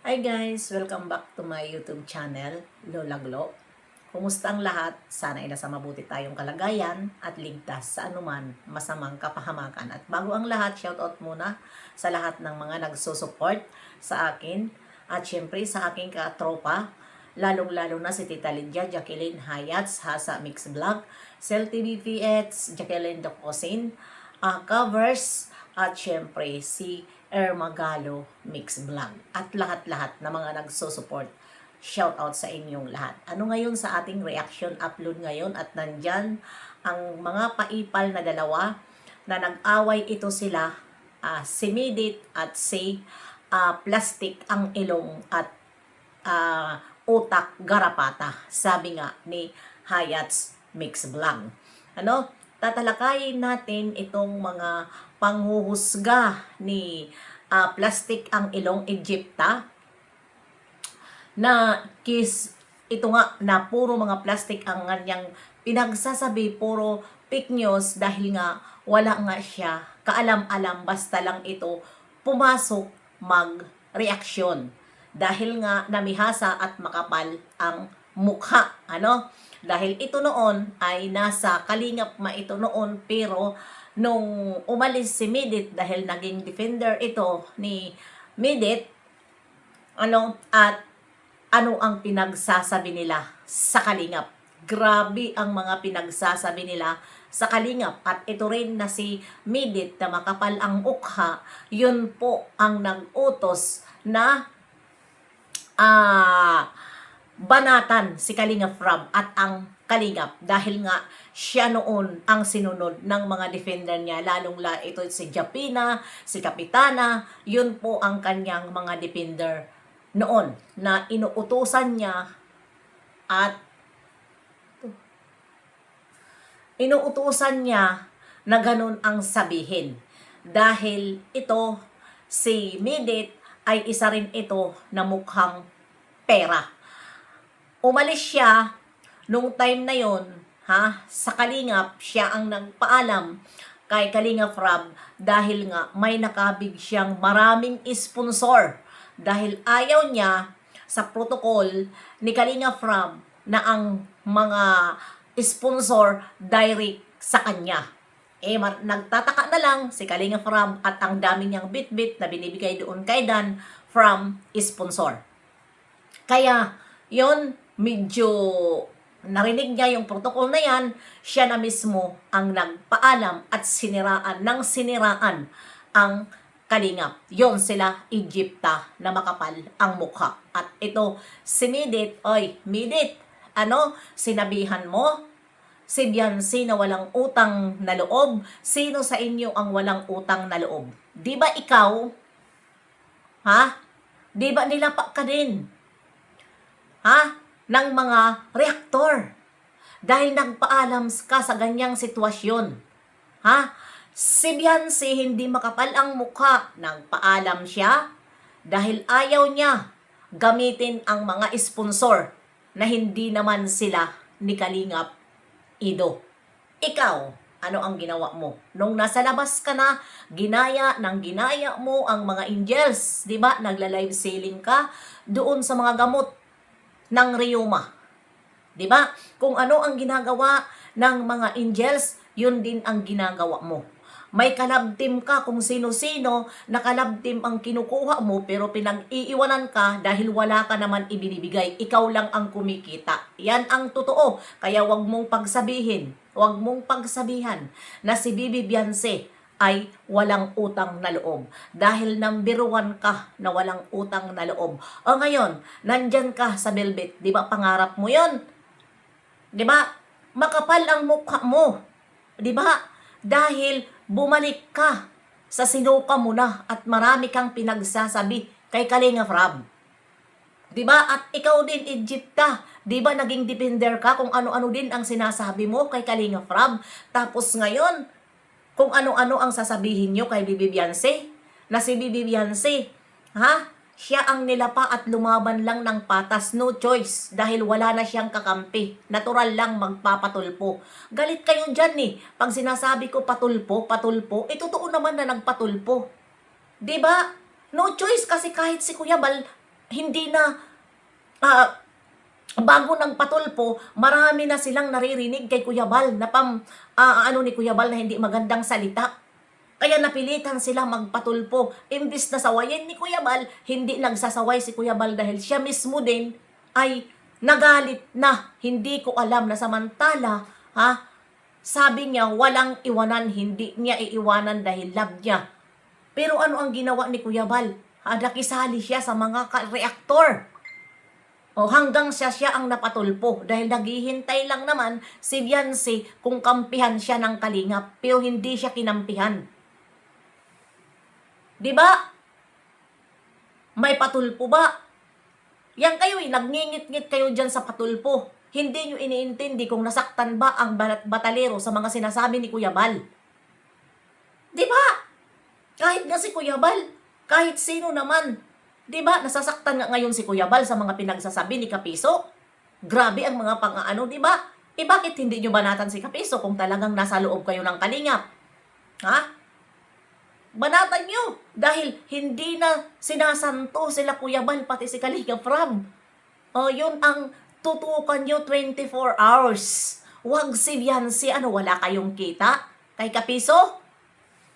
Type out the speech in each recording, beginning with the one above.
Hi guys! Welcome back to my YouTube channel, Lola Glo. Kumusta ang lahat? Sana ay nasa mabuti tayong kalagayan at ligtas sa anuman masamang kapahamakan. At bago ang lahat, shoutout muna sa lahat ng mga nagsusupport sa akin at syempre sa aking katropa, lalong-lalo na si Tita Lydia, Jacqueline Hayats, Hasa Mix Vlog, Cel TV PX, Jacqueline Docosin, Covers, at syempre si Ermagalo Mix Vlog at lahat-lahat na mga nagsusupport. Shout out sa inyong lahat. Ano ngayon sa ating reaction upload ngayon at nandyan ang mga paipal na dalawa na nag-away ito sila, si Midit at si Plastic ang ilong at utak garapata. Sabi nga ni Hayats Mix Vlog. Tatalakayin natin itong mga panghuhusga ni Plastic ang ilong Egypta na ito nga na puro mga plastic ang kanyang pinagsasabi, puro fake news dahil nga wala nga siya kaalam-alam, basta lang ito pumasok mag-reaksyon dahil nga namihasa at makapal ang mukha. Dahil ito noon ay nasa kalingap ito noon, pero nung umalis si Midit dahil naging defender ito ni Midit, at ano ang pinagsasabi nila sa kalingap. Grabe ang mga pinagsasabi nila sa kalingap. At ito rin na si Midit na makapal ang mukha, yun po ang nag-utos na banatan si Kalingap Rob at ang Kalingap dahil nga siya noon ang sinunod ng mga defender niya, lalong ito si Japina, si Kapitana, yun po ang kanyang mga defender noon na inuutusan niya at na ganun ang sabihin. Dahil ito, si Midit ay isa rin ito na mukhang pera. Umalis siya nung time na yon, sa Kalingap, siya ang nagpaalam kay Kalingap Rob dahil nga may nakabig siyang maraming sponsor dahil ayaw niya sa protocol ni Kalingap Rob na ang mga sponsor direct sa kanya. Nagtataka na lang si Kalingap Rob at ang dami niyang bit-bit na binibigay doon kay Dan from sponsor. Kaya yon, medyo narinig niya yung protocol na yan, siya na mismo ang nagpaalam at siniraan ang Kalingap. Yon sila Egypta na makapal ang mukha. At ito si Midit, Midit, sinabihan mo si Biancy na walang utang na loob? Sino sa inyo ang walang utang na loob? Di ba ikaw? Di ba nilapak ka din? Ng mga reaktor? Dahil nagpaalam ka sa ganyang sitwasyon. Si Biancy hindi makapal ang mukha. Nagpaalam siya dahil ayaw niya gamitin ang mga sponsor na hindi naman sila ni Kalingap Ido. Ikaw, ano ang ginawa mo? Nung nasa labas ka na, ginaya mo ang mga angels. Diba? Nagla-live selling ka doon sa mga gamot ng Ryuma. Diba? Kung ano ang ginagawa ng mga angels, yun din ang ginagawa mo. May kalabtim ka kung sino-sino na kalabtim ang kinukuha mo, pero pinag-iiwanan ka dahil wala ka naman ibinibigay. Ikaw lang ang kumikita. Yan ang totoo. Kaya wag mong pagsabihan na si Bibi Biancy ay walang utang na loob. Dahil number 1 ka na walang utang na loob. O ngayon, nandyan ka sa Velvet. Di ba pangarap mo yon? Di ba? Makapal ang mukha mo. Di ba? Dahil bumalik ka sa sinuka mo na at marami kang pinagsasabi kay Kalingap Rob. Di ba? At ikaw din, Egypta. Di ba naging defender ka kung ano-ano din ang sinasabi mo kay Kalingap Rob? Tapos ngayon, kung ano-ano ang sasabihin nyo kay Bibi Biancy, na si Bibi Biancy, siya ang nilapa at lumaban lang ng patas, no choice, dahil wala na siyang kakampi. Natural lang magpapatulpo. Galit kayo dyan pag sinasabi ko patulpo, totoo naman na nagpatulpo. Diba? No choice kasi kahit si Kuya Bal, hindi na, ah, bago ng patulpo, marami na silang naririnig kay Kuya Bal na ano ni Kuya Bal na hindi magandang salita. Kaya napilitan sila magpatulpo. Imbis na sawayin ni Kuya Bal, hindi nagsasaway si Kuya Bal dahil siya mismo din ay nagalit na. Hindi ko alam na samantala, sabi niya walang iwanan, hindi niya iiwanan dahil love niya. Pero ano ang ginawa ni Kuya Bal? Nakisali siya sa mga reaktor. Hanggang siya ang napatulpo dahil naghihintay lang naman si Beyonce kung kampihan siya ng Kalingap pero hindi siya kinampihan. 'Di ba? May patulpo ba? Yan kayo nagngingit-ngit kayo dyan sa patulpo. Hindi nyo iniintindi kung nasaktan ba ang batalero sa mga sinasabi ni Kuya Bal. 'Di ba? Kahit nga si Kuya Bal, kahit sino naman, 'di ba? Nasasaktan nga ngayon si Kuya Bal sa mga pinagsasabi ni Kapiso. Grabe ang mga pang-aano, 'di ba? Bakit hindi nyo banatan si Kapiso kung talagang nasa loob kayo ng Kalingap? Banatan nyo dahil hindi na sinasanto sila Kuya Bal pati si Kalingap Rob. Yun ang tutukan nyo 24 hours. Huwag si Beyonce, wala kayong kita kay Kapiso?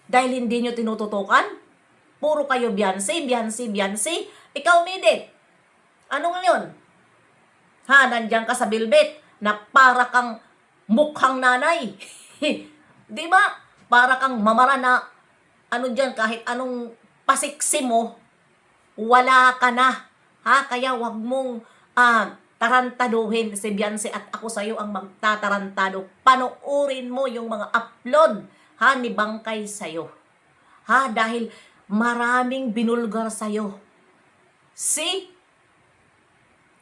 Dahil hindi nyo tinututukan? Puro kayo Beyonce, Beyonce, Beyonce. Ikaw, Midit. Ano ngayon? Nandiyan ka sa bilbit na para kang mukhang nanay. Di ba? Para kang mamara na dyan, kahit anong pasiksi mo, wala ka na. Kaya wag mong tarantaduhin si Beyonce at ako sa'yo ang magtatarantado. Panoorin mo yung mga upload ni Bangkay sa'yo. Dahil maraming binulgar sa'yo. Si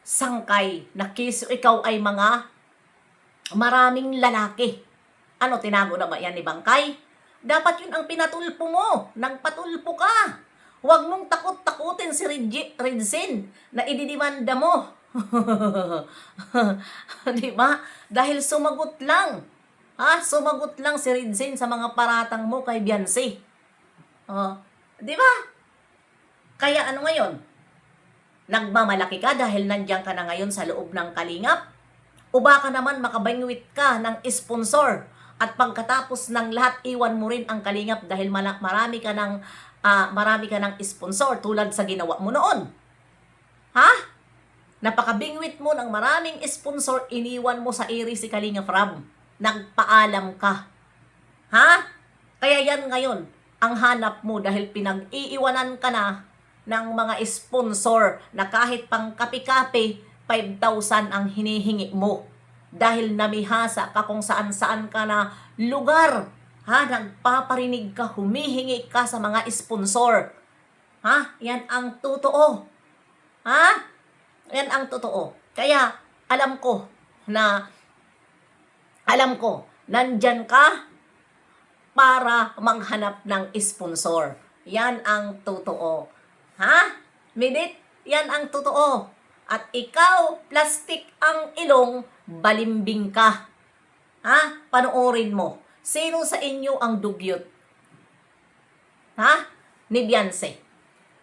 Sangkay, na ikaw ay mga maraming lalaki. Tinago na ba yan ni Bangkay? Dapat yun ang pinatulpo mo. Nagpatulpo ka. Huwag mong takot-takutin si Ridsin na ididimanda mo. Diba? Dahil sumagot lang. Sumagot lang si Ridsin sa mga paratang mo kay Beyonce. Diba? Kaya ano ngayon? Nagmamalaki ka dahil nandiyan ka na ngayon sa loob ng Kalingap? O baka naman makabangwit ka ng sponsor at pagkatapos ng lahat iwan mo rin ang Kalingap dahil marami ka ng sponsor tulad sa ginawa mo noon. Napakabingwit mo ng maraming sponsor, iniwan mo sa iri si Kalingap Rob. Nagpaalam ka. Kaya yan ngayon ang hanap mo dahil pinag-iiwanan ka na ng mga sponsor na kahit pang kapi-kapi 5,000 ang hinihingi mo. Dahil namihasa ka kung saan-saan ka na lugar. Nagpaparinig ka, humihingi ka sa mga sponsor. Yan ang totoo. Yan ang totoo. Kaya alam ko, nandyan ka para manghanap ng sponsor. Yan ang totoo. Midit? Yan ang totoo. At ikaw, plastic ang ilong, balimbing ka. Panoorin mo. Sino sa inyo ang dugyot? Ni Beyonce.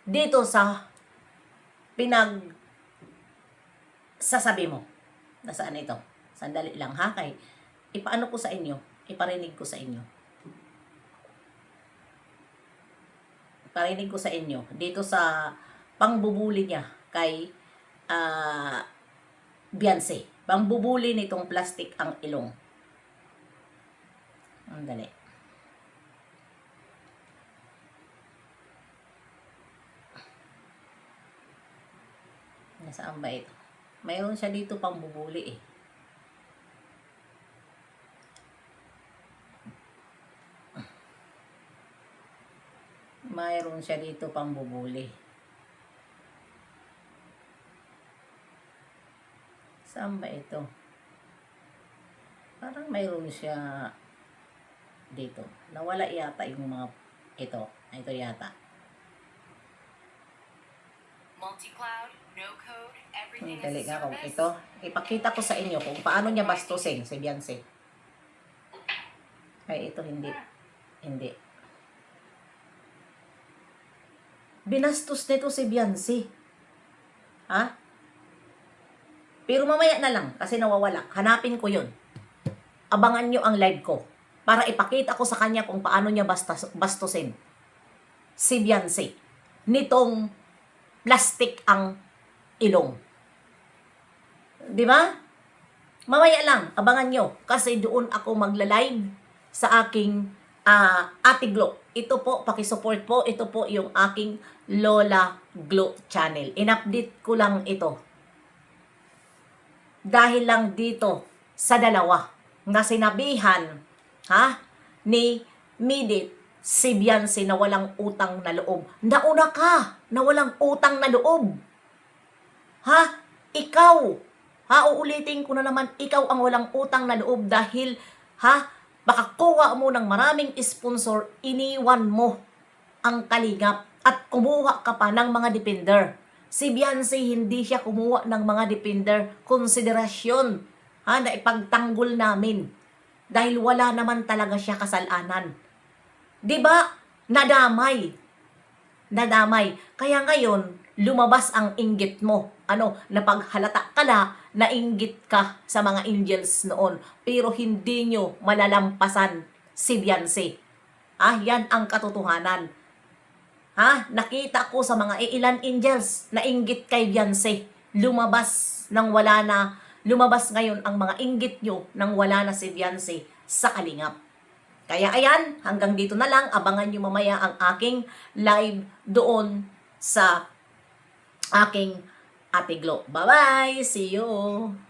Dito sa sasabi mo. Nasaan ito? Sandali lang kay ipaano ko sa inyo, iparinig ko sa inyo. Parinig ko sa inyo dito sa pangbubuli niya kay Beyonce. Pangbubuli nitong plastic ang ilong. Dali. Nasaan ba ito? Mayroon siya dito pangbubuli Mayroon siya dito pangbubuli. Saan ba ito? Parang mayroon siya dito. Nawala yata yung mga ito. Ito yata. Multi-cloud, no code, everything Dali as a nga kung service. ito. Ipakita ko sa inyo kung paano niya bastusin si Beyonce. Ay, ito hindi. Hindi. Binastos nito si Beyonce. Ha? Pero mamaya na lang kasi nawawala. Hanapin ko yun. Abangan nyo ang live ko para ipakita ko sa kanya kung paano niya bastusin si Beyonce. Nitong plastic ang ilong. Di ba? Mamaya lang, abangan nyo. Kasi doon ako magla-live sa aking Ate Glo. Ito po, pakisupport po. Ito po yung aking Lola Glo channel. In-update ko lang ito. Dahil lang dito sa dalawa nga sinabihan ni Midit si Beyonce na walang utang na loob. Nauna ka na walang utang na loob. Ikaw, uulitin ko na naman, ikaw ang walang utang na loob dahil makakuha mo ng maraming sponsor, iniwan mo ang Kalingap at kumuha ka pa ng mga defender. Si Beyonce, hindi siya kumuha ng mga defender. Konsiderasyon na ipagtanggol namin. Dahil wala naman talaga siya kasalanan. Diba? Nadamay. Kaya ngayon, lumabas ang inggit mo. Napaghalata ka na inggit ka sa mga angels noon. Pero hindi nyo malalampasan si Beyonce. Yan ang katotohanan. Nakita ko sa mga ilan angels na inggit kay Beyonce. Lumabas ngayon ang mga inggit nyo nang wala na si Beyonce sa Kalingap. Kaya ayan, hanggang dito na lang. Abangan nyo mamaya ang aking live doon sa aking Ate Glo. Bye-bye! See you!